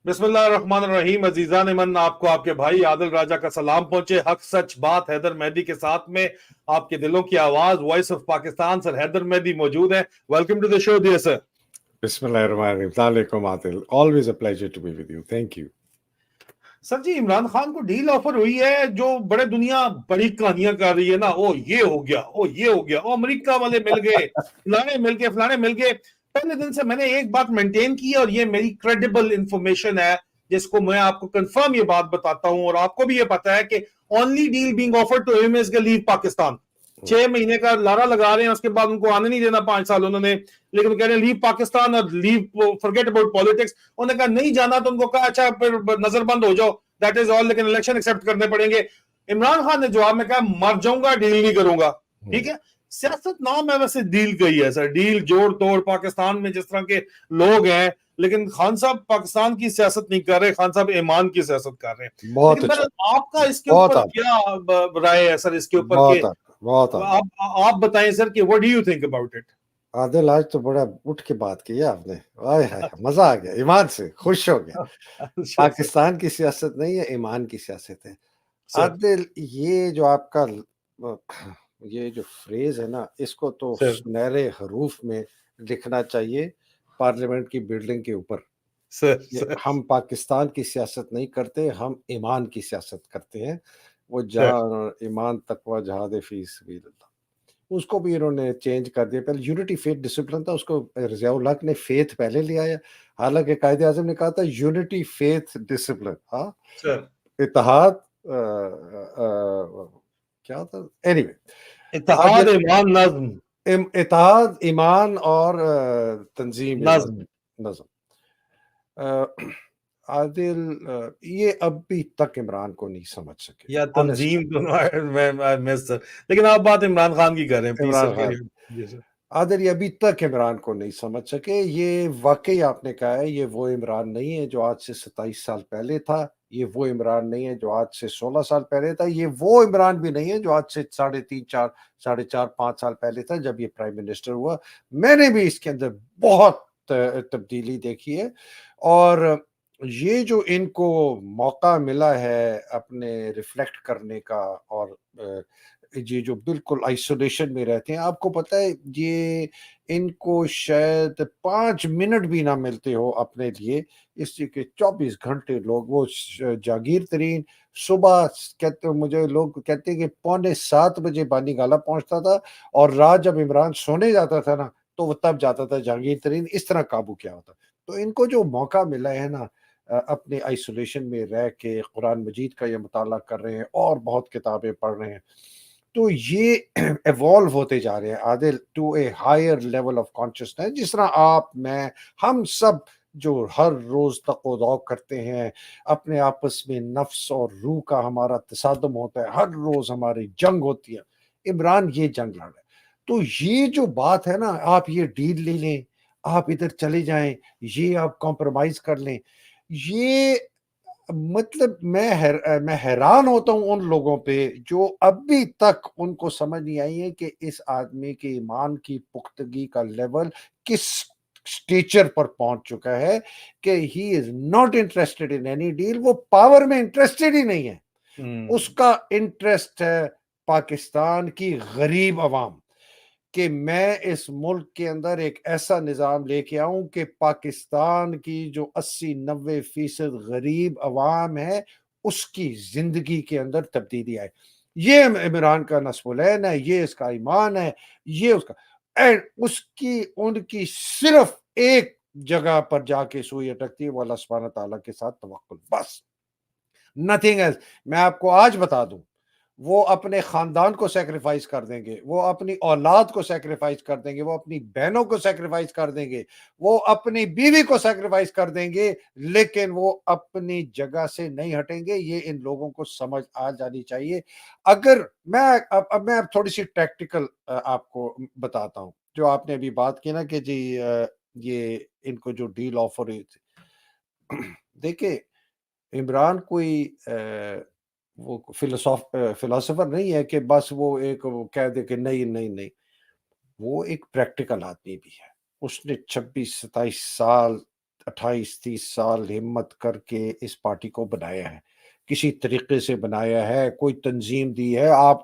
बिस्मिल्लाहिर्रहमानिर्रहीम। अजीजान मन, आपको आपके भाई आदिल राजा का सलाम पहुंचे। हक सच बात हैदर मेहदी के साथ में आपके दिलों की आवाज voice of Pakistan sir Haider Mehdi मौजूद है। Welcome to the show dear sir. Bismillahirrahmanirrahim. Always a pleasure to be with you. Thank you. Sir जी, इमरान खान को डील ऑफर हुई है जो बड़े दुनिया बड़ी कहानियां कर रही है ना, ओ ये हो गया, ओ ये हो गया, ओ अमेरिका वाले मिल गए, फलाने मिल गए, फलाने मिल गए। पहले दिन से मैंने एक बात मेंटेन की है और ये मेरी क्रेडिबल इंफॉर्मेशन है जिसको मैं आपको कंफर्म ये बात बताता हूं, और आपको भी ये पता है कि only deal being offered to him is leave Pakistan. 6 महीने का लारा लगा रहे हैं, उसके बाद उनको आने नहीं देना 5 साल उन्होंने, लेकिन कह रहे हैं लीव पाकिस्तान और लीव फॉरगेट अबाउट पॉलिटिक्स। उन्होंने कहा नहीं जाना तो उनको कहा अच्छा फिर नजरबंद हो जाओ, दैट इज ऑल, लेकिन इलेक्शन एक्सेप्ट करने पड़ेंगे। इमरान खान ने जवाब में कहा मर जाऊंगा, डील नहीं करूंगा। ठीक है, सियासत नाम है वैसे डील गई है सर, डील जोड़ तोड़ पाकिस्तान में जिस तरह के लोग हैं, लेकिन खान साहब पाकिस्तान की सियासत नहीं कर रहे, खान साहब ईमान की सियासत कर रहे हैं। बहुत लेकिन अच्छा, आपका इसके ऊपर क्या राय है सर, इसके ऊपर के बहुत आप बताएं सर कि what do you think about it. Adil, आज तो बड़ा उठ के बात की है आपने। आय हाय, मजा आ गया, ईमान से खुश हो गया। पाकिस्तान की सियासत नहीं है, ईमान की सियासत है। आदिल, ये जो आपका ये जो फ्रेज है ना, इसको तो सुनहरे हरूफ में लिखना चाहिए पार्लियामेंट की बिल्डिंग के ऊपर। हम पाकिस्तान की सियासत नहीं करते, हम ईमान की सियासत करते हैं। वो जहाँ ईमान तकवा जहाद फी सबीलिल्लाह, उसको भी इन्होंने चेंज कर दिया। पहले यूनिटी फेथ डिसिप्लिन था, उसको रज़ियाउल हक ने फेथ पहले ले आया, हालांकि कायदे आज़म ने कहा था यूनिटी फेथ डिसिप्लिन। हाँ, इत्तेहाद क्या था, एनीवे, इत्तेहाद ईमान नज़्म, इत्तेहाद ईमान और तंजीम नज़्म। आदिल, ये अभी तक इमरान को नहीं समझ सके या तंजीम तो लेकिन आप बात इमरान खान की कर रहे हैं। इमरान खान, आदिल, ये अभी तक इमरान को नहीं समझ सके। ये वाकई आपने कहा है, ये वो इमरान नहीं है जो आज से 27 साल पहले था, ये वो इमरान नहीं है जो आज से 16 साल पहले था, ये वो इमरान भी नहीं है जो आज से 3.5 4 5 साल पहले था जब ये प्राइम मिनिस्टर हुआ। मैंने भी इसके अंदर बहुत तब्दीली देखी है, और ये जो इनको मौका मिला है अपने रिफ्लेक्ट करने का, और ये जो बिल्कुल आइसोलेशन में रहते हैं, आपको पता है ये इनको शायद 5 मिनट भी ना मिलते हो अपने लिए, इसलिए कि 24 घंटे लोग, वो जागीर तरीन सुबह कहते, मुझे लोग कहते हैं कि 6:45 बानी गाला पहुंचता था, और रात जब इमरान सोने जाता था ना तो वो तब जाता था जहांगीर तरीन, इस तरह काबू किया होता। तो इनको जो मौका मिला है ना, अपने आइसोलेशन में रह के कुरान मजीद का ये मुताला कर रहे हैं और बहुत किताबें पढ़ रहे हैं, तो ये एवॉल्व होते जा रहे हैं Adil to a higher level of consciousness. जिस तरह आप, मैं, हम सब जो हर रोज तक़ोदौ करते हैं, अपने आपस में नफ्स और रूह का हमारा तसादम होता है, हर रोज हमारी जंग होती है, इमरान ये जंग लड़ रहा है। तो ये जो बात है ना, आप ये डील ले लें, आप इधर चले जाएं, ये आप कॉम्प्रोमाइज कर लें, ये मतलब मैं हैरान होता हूं उन लोगों पे जो अभी तक उनको समझ नहीं आई है कि इस आदमी के ईमान की पुख्तगी का लेवल किस स्टेचर पर पहुंच चुका है कि he is not interested in any deal. वो पावर में इंटरेस्टेड ही नहीं है, उसका इंटरेस्ट है पाकिस्तान की गरीब अवाम, कि मैं इस मुल्क के अंदर एक ऐसा निज़ाम लेके आऊं कि पाकिस्तान की जो 80-90% गरीब अवाम है उसकी जिंदगी के अंदर तब्दीली आए। ये इमरान का नस्बुलैन है, ये इसका ईमान है, ये उसका, एंड उसकी उनकी सिर्फ एक जगह पर जाके सुई अटकती है, वो अल्लाह सुब्हानहू तआला के साथ तवक्कुल, बस, नथिंग एल्स। मैं आपको आज बता दूं, वो अपने खानदान को सेक्रीफाइस कर देंगे, वो अपनी औलाद को सेक्रीफाइस कर देंगे, वो अपनी बहनों को सेक्रीफाइस कर देंगे, वो अपनी बीवी को सेक्रीफाइस कर देंगे, लेकिन वो अपनी जगह से नहीं हटेंगे। ये इन लोगों को समझ आ जानी चाहिए। अगर मैं अब मैं थोड़ी सी टैक्टिकल आपको बताता हूँ। जो आपने अभी बात की ना कि जी ये इनको जो डील ऑफर हुई थी, देखिए, इमरान कोई वो फिलोसोफर नहीं है कि बस वो एक वो कह दे कि नहीं नहीं नहीं, वो एक प्रैक्टिकल आदमी भी है। उसने 26-27 साल 28-30 साल हिम्मत करके इस पार्टी को बनाया है, किसी तरीके से बनाया है, कोई तंजीम दी है। आप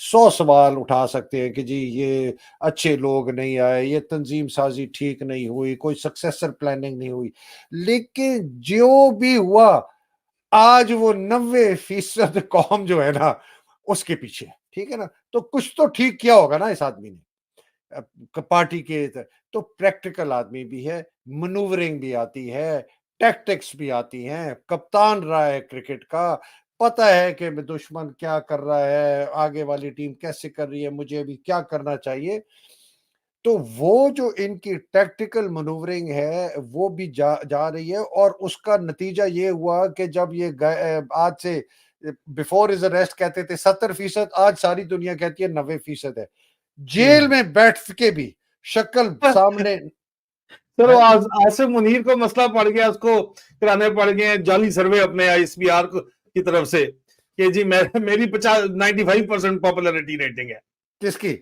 100 सवाल उठा सकते हैं कि जी ये अच्छे लोग नहीं आए, ये तंजीम साजी ठीक नहीं हुई, कोई सक्सेसर प्लानिंग नहीं हुई, लेकिन जो भी हुआ आज वो 90% कौम जो है ना उसके पीछे है, ठीक है ना। तो कुछ तो ठीक किया होगा ना इस आदमी ने पार्टी के तो प्रैक्टिकल आदमी भी है, मनूवरिंग भी आती है, टैक्टिक्स भी आती हैं, कप्तान रहा है क्रिकेट का, पता है कि दुश्मन क्या कर रहा है, आगे वाली टीम कैसे कर रही है, मुझे भी क्या करना चाहिए। तो वो जो इनकी टैक्टिकल मनूवरिंग है वो भी जा रही है, और उसका नतीजा ये हुआ कि जब ये आज से बिफोर इज अरेस्ट कहते थे 70%, आज सारी दुनिया कहती है 90% है। जेल में बैठ के भी शक्ल सामने चलो है। आसिफ मुनीर को मसला पड़ गया, उसको कराने पड़ गए जाली सर्वे अपने आईएसपीआर की तरफ से कि जी मेरी 95% पॉपुलैरिटी रेटिंग है। किसकी?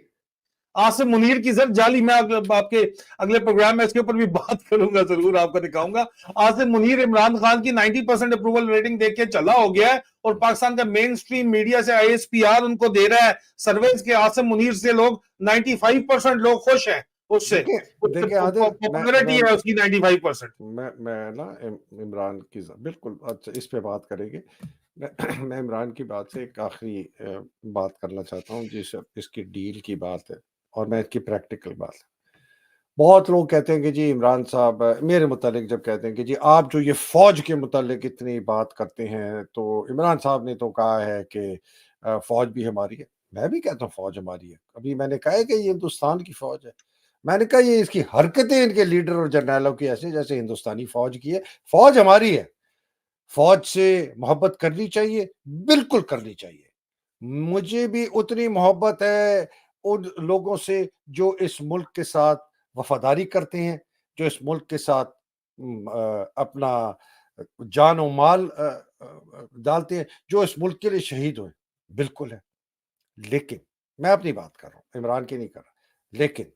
आसिफ मुनीर की सर जाली, मैं आपके अगले प्रोग्राम में इसके ऊपर भी बात करूंगा, जरूर आपको दिखाऊंगा। आसिफ मुनीर इमरान खान की 90% अप्रूवल रेटिंग देख के चला हो गया है, और पाकिस्तान का मेन स्ट्रीम मीडिया से आईएसपीआर उनको दे रहा है सर्वेज के आसिफ मुनीर से लोग 95% लोग खुश हैं उससे, देखिए देखिए आदिल, पॉपुलैरिटी है उसकी 95%। मैं ना इमरान की बिल्कुल अच्छा इस पे बात करेंगे। मैं इमरान की बात से एक आखिरी बात करना चाहता हूँ, जिस इसकी डील की बात है और मैं इसकी प्रैक्टिकल बात है। बहुत लोग कहते हैं कि जी इमरान साहब मेरे मुतालिक जब कहते हैं कि जी आप जो ये फौज के मुतालिक इतनी बात करते हैं, तो इमरान साहब ने तो कहा है कि फौज भी हमारी है। मैं भी कहता हूँ फौज हमारी है। अभी मैंने कहा है कि ये हिंदुस्तान की फौज है। मैंने कहा ये इसकी हरकतें इनके लीडर और जर्नैलों की ऐसे जैसे हिंदुस्तानी फौज की है। फौज हमारी है। फौज से मोहब्बत करनी चाहिए, बिल्कुल करनी चाहिए। मुझे भी उतनी मोहब्बत है उन लोगों से जो इस मुल्क के साथ वफादारी करते हैं, जो इस मुल्क के साथ अपना जान और माल डालते हैं, जो इस मुल्क के लिए शहीद हुए, बिल्कुल है। लेकिन मैं अपनी बात कर रहा हूँ, इमरान की नहीं कर रहा। लेकिन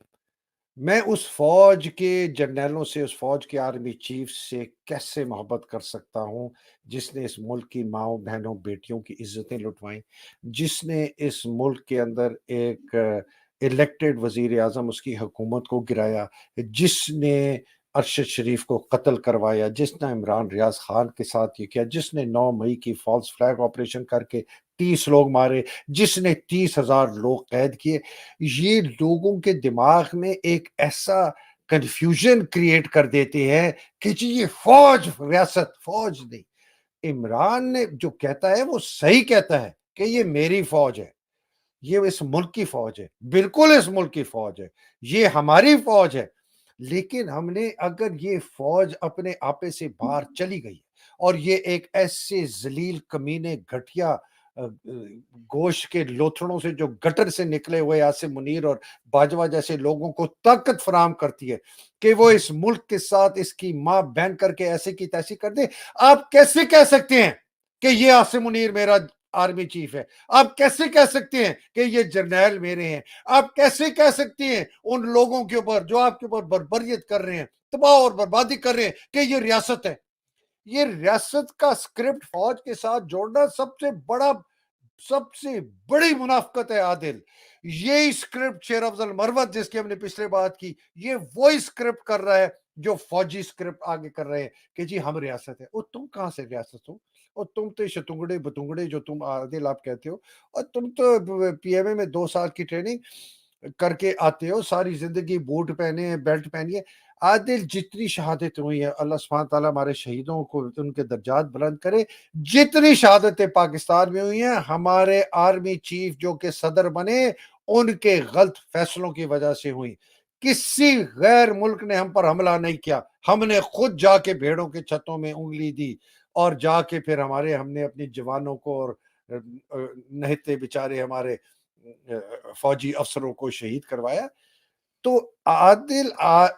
मैं उस फौज के जर्नैलों से, उस फौज के आर्मी चीफ से कैसे मोहब्बत कर सकता हूँ, जिसने इस मुल्क की माँओं, बहनों, बेटियों की इज्जतें लुटवाई, जिसने इस मुल्क के अंदर एक इलेक्टेड वजीर आजम उसकी हुकूमत को गिराया, जिसने अरशद शरीफ को कत्ल करवाया, जिसने इमरान रियाज खान के साथ ये किया, जिसने 9 मई की फॉल्स फ्लैग ऑपरेशन करके 30 लोग मारे, जिसने 30,000 लोग कैद किए। ये लोगों के दिमाग में एक ऐसा कंफ्यूजन क्रिएट कर देते हैं कि जी ये फौज, रियासत, फौज नहीं। इमरान ने जो कहता है वो सही कहता है कि ये मेरी फौज है, ये इस मुल्क की फौज है, बिल्कुल इस मुल्क की फौज है, ये हमारी फौज है। लेकिन हमने अगर ये फौज अपने आपे से बाहर चली गई और ये एक ऐसे जलील कमीने घटिया गोश्त के लोथड़ों से जो गटर से निकले हुए आसिम मुनीर और बाजवा जैसे लोगों को ताकत फराम करती है कि वो इस मुल्क के साथ इसकी मां बहन करके ऐसे की तैसी कर दे। आप कैसे कह सकते हैं कि ये आसिम मुनीर मेरा आर्मी चीफ है? आप कैसे कह सकते हैं कि ये जर्नैल मेरे हैं? आप कैसे कह सकते हैं उन लोगों के ऊपर जो आपके ऊपर बर्बरियत कर रहे हैं, तबाह और बर्बादी कर रहे हैं, कि ये रियासत है? ये रियासत का स्क्रिप्ट फौज के साथ जोड़ना सबसे बड़ी मुनाफकत है आदिल। ये स्क्रिप्ट शेर अफजल मरवत जिसकी हमने पिछले बात की, ये वही स्क्रिप्ट कर रहा है जो फौजी स्क्रिप्ट आगे कर रहे हैं कि जी हम रियासत है। और तुम कहां से रियासत हो? और तुम तो शतुंगड़े बतुंगड़े जो तुम आदिल आप कहते हो, और तुम तो पीएमए में 2 साल की ट्रेनिंग करके आते हो, सारी जिंदगी बूट पहने हैं, बेल्ट पहनी है। आदिल जितनी शहादत हुई है, अल्लाह सुब्हान ताला हमारे शहीदों को उनके दर्जात बुलंद करे। जितनी शहादतें पाकिस्तान में हुई हैं, हमारे आर्मी चीफ जो कि सदर बने, उनके गलत फैसलों की वजह से हुई। किसी गैर मुल्क ने हम पर हमला नहीं किया, हमने खुद जाके भेड़ों के छतों में उंगली दी और जाके फिर हमने अपने जवानों को और नहते बेचारे हमारे फौजी अफसरों को शहीद करवाया। तो Adil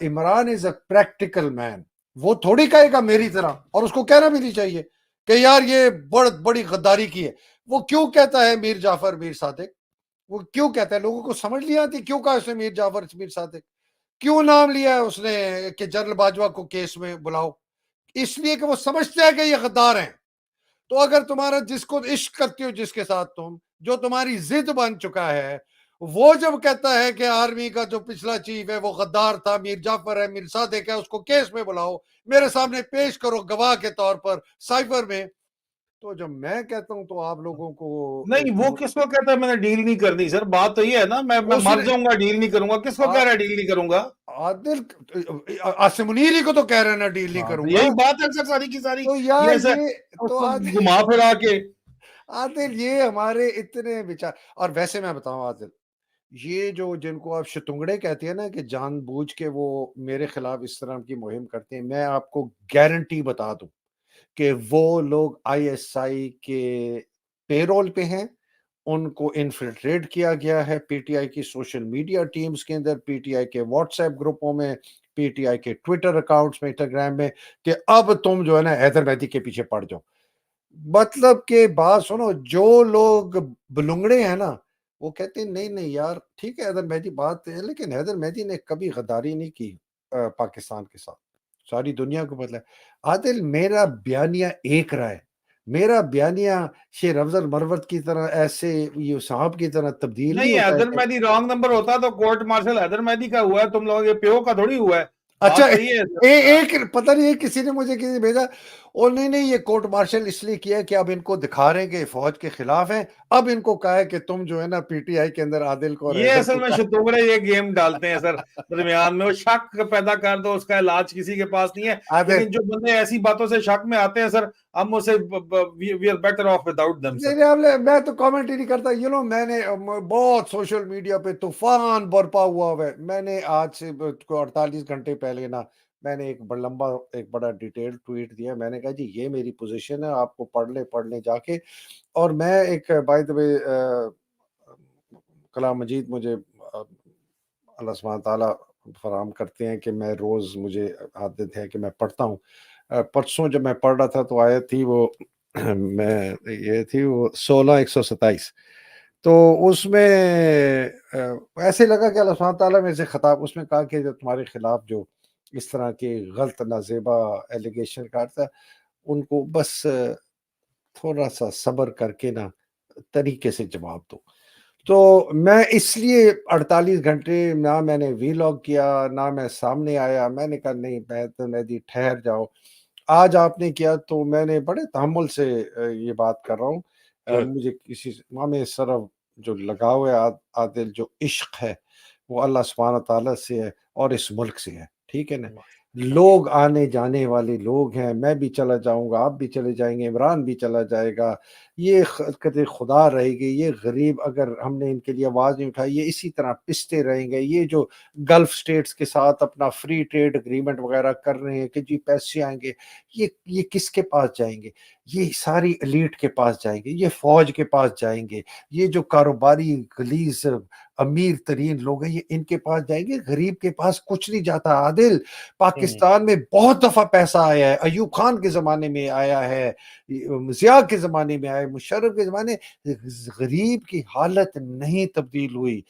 Imran is a practical man. वो थोड़ी कहेगा मेरी तरह, और उसको कहना भी नहीं चाहिए कि यार ये बड़ी गद्दारी की है। वो क्यों कहता है मीर जाफर मीर सादिक? वो क्यों कहता है? लोगों को समझ नहीं आती क्यों कहा उसने मीर जाफर मीर सादिक? क्यों नाम लिया है उसने कि जनरल बाजवा को केस में बुलाओ? اس لیے کہ وہ سمجھتے ہیں کہ یہ غدار ہیں. تو اگر تمہارا جس کو عشق کرتی ہو جس کے ساتھ تم جو تمہاری ضد بن چکا ہے وہ جب کہتا ہے کہ آرمی کا جو پچھلا چیف ہے وہ غدار تھا میر جعفر ہے میر صادق ہے اس کو کیس میں بلاؤ میرے سامنے پیش کرو گواہ کے طور پر سائفر میں تو جب میں کہتا ہوں تو آپ لوگوں کو نہیں وہ کس کو کہتا ہے میں نے ڈیل نہیں کرنی سر بات تو یہ ہے نا میں مر جاؤں گا ڈیل نہیں کروں گا کس کو کہہ رہا ہے ڈیل نہیں کروں گا عادل عاصم منیری کو تو کہہ رہے ہیں نا ڈیل نہیں کروں گا یہی بات ہے سر ساری کی ساری تو یار ایسا یہ تو گھما پھرا کے عادل یہ ہمارے اتنے بچار اور ویسے میں بتاؤں عادل یہ جو جن کو آپ شتنگڑے کہتے ہیں نا کہ جان بوجھ کے وہ میرے خلاف اس طرح کی مہم کرتے ہیں میں آپ کو گارنٹی بتا دوں کہ وہ لوگ آئی ایس آئی کے پے رول پہ ہیں ان کو انفلٹریٹ کیا گیا ہے پی ٹی آئی کی سوشل میڈیا ٹیمز کے اندر پی ٹی آئی کے واٹس ایپ گروپوں میں پی ٹی آئی کے ٹویٹر اکاؤنٹس میں انسٹاگرام میں کہ اب تم جو ہے نا حیدر مہدی کے پیچھے پڑ جاؤ مطلب کہ بات سنو جو لوگ بلنگڑے ہیں نا وہ کہتے ہیں نہیں نہیں یار ٹھیک ہے حیدر مہدی بات ہے لیکن حیدر مہدی نے کبھی غداری نہیں کی پاکستان کے ساتھ ساری دنیا کو بدلا عادل میرا بیانیہ ایک رہا ہے میرا بیانیہ شیر افضل مرورت کی طرح ایسے یہ صاحب کی طرح تبدیل نہیں نہیں ہوتا حیدر ہے مہدی رانگ نمبر ہوتا تو کورٹ مارشل حیدر مہدی کا ہوا ہے تم لوگوں کے پیو کا تھوڑی ہوا ہے اچھا بات صحیح ہے ایک پتہ نہیں کسی نے مجھے کسی بھیجا اور نہیں یہ کورٹ مارشل اس لیے کیا کہ اب ان کو دکھا رہے ہیں کہ فوج کے خلاف ہیں اب ان کو کہا ہے کہ تم جو ہے نا پی ٹی آئی کے اندر عادل کو یہ اصل میں شتوگڑے یہ گیم ڈالتے ہیں سر درمیان میں وہ شک پیدا کر دو اس کا علاج کسی کے پاس نہیں ہے لیکن جو بندے ایسی باتوں سے شک میں آتے ہیں سر ہم اسے we are better off without them sir میں تو کامنٹ ہی نہیں کرتا میں نے بہت سوشل میڈیا پہ طوفان برپا ہوا ہے میں نے آج سے 48 گھنٹے پہلے نا میں نے ایک بڑا ڈیٹیل ٹویٹ دیا میں نے کہا جی یہ میری پوزیشن ہے آپ کو پڑھ لیں جا کے اور میں ایک بائی دا وے کلام مجید مجھے اللہ سبحانہ تعالیٰ فراہم کرتے ہیں کہ میں روز مجھے عادت ہے کہ میں پڑھتا ہوں پرسوں جب میں پڑھ رہا تھا تو آیت تھی وہ میں یہ تھی وہ 16:127 تو اس میں ایسے لگا کہ اللہ سبحانہ تعالیٰ میں سے خطاب اس میں کہا کہ جو تمہارے خلاف جو اس طرح کے غلط نازیبا ایلیگیشن کرتا ان کو بس تھوڑا سا صبر کر کے نا طریقے سے جواب دو تو میں اس لیے 48 گھنٹے نہ میں نے وی لاگ کیا نہ میں سامنے آیا میں نے کہا نہیں مہدی ٹھہر جاؤ آج آپ نے کیا تو میں نے بڑے تحمل سے یہ بات کر رہا ہوں مجھے کسی میں صرف جو لگاؤ ہے عادل جو عشق ہے وہ اللہ سبحانہ تعالیٰ سے ہے اور اس ملک سے ہے ٹھیک ہے نا لوگ آنے جانے والے لوگ ہیں میں بھی چلا جاؤں گا آپ بھی چلے جائیں گے عمران بھی چلا جائے گا یہ خدا رہے گی یہ غریب اگر ہم نے ان کے لیے آواز نہیں اٹھائی یہ اسی طرح پستے رہیں گے یہ جو گلف سٹیٹس کے ساتھ اپنا فری ٹریڈ اگریمنٹ وغیرہ کر رہے ہیں کہ جی پیسے آئیں گے یہ کس کے پاس جائیں گے یہ ساری ایلیٹ کے پاس جائیں گے یہ فوج کے پاس جائیں گے یہ جو کاروباری غلیظ امیر ترین لوگ ہیں یہ ان کے پاس جائیں گے غریب کے پاس کچھ نہیں جاتا عادل پاکستان میں بہت دفعہ پیسہ آیا ہے ایوب خان کے زمانے میں آیا ہے ضیاء کے زمانے میں آیا مشرف کے زمانے غریب کی حالت نہیں تبدیل ہوئی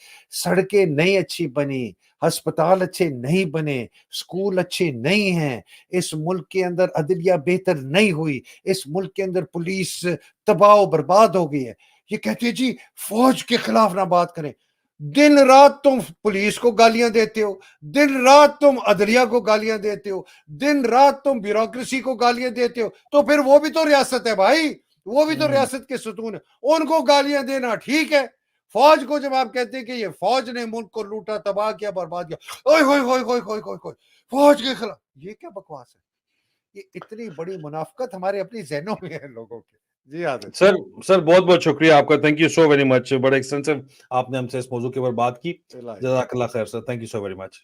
سڑکیں نہیں اچھی بنی ہسپتال اچھے نہیں بنے اسکول اچھے نہیں ہیں اس ملک کے اندر عدلیہ بہتر نہیں ہوئی اس ملک کے اندر پولیس تباہ و برباد ہو گئی ہے یہ کہتے ہیں جی فوج کے خلاف نہ بات کریں دن رات تم پولیس کو گالیاں دیتے ہو دن رات تم عدلیہ کو گالیاں دیتے ہو دن رات تم بیوروکریسی کو گالیاں دیتے ہو تو پھر وہ بھی تو ریاست ہے بھائی وہ بھی تو ریاست کے ستون ہے ان کو گالیاں دینا ٹھیک ہے فوج کو جب آپ کہتے ہیں کہ یہ فوج نے ملک کو لوٹا تباہ کیا برباد کیا اوئے ہوئے ہوئے ہوئے ہوئے ہوئے فوج کے خلاف یہ کیا بکواس ہے یہ اتنی بڑی منافقت ہمارے اپنی ذہنوں میں ہے لوگوں کے جی عادل سر بہت بہت شکریہ آپ کا thank you so very much بڑا ایکسٹینسو آپ نے ہم سے اس موضوع کے اوپر بات کی جزاک اللہ خیر sir thank you so very much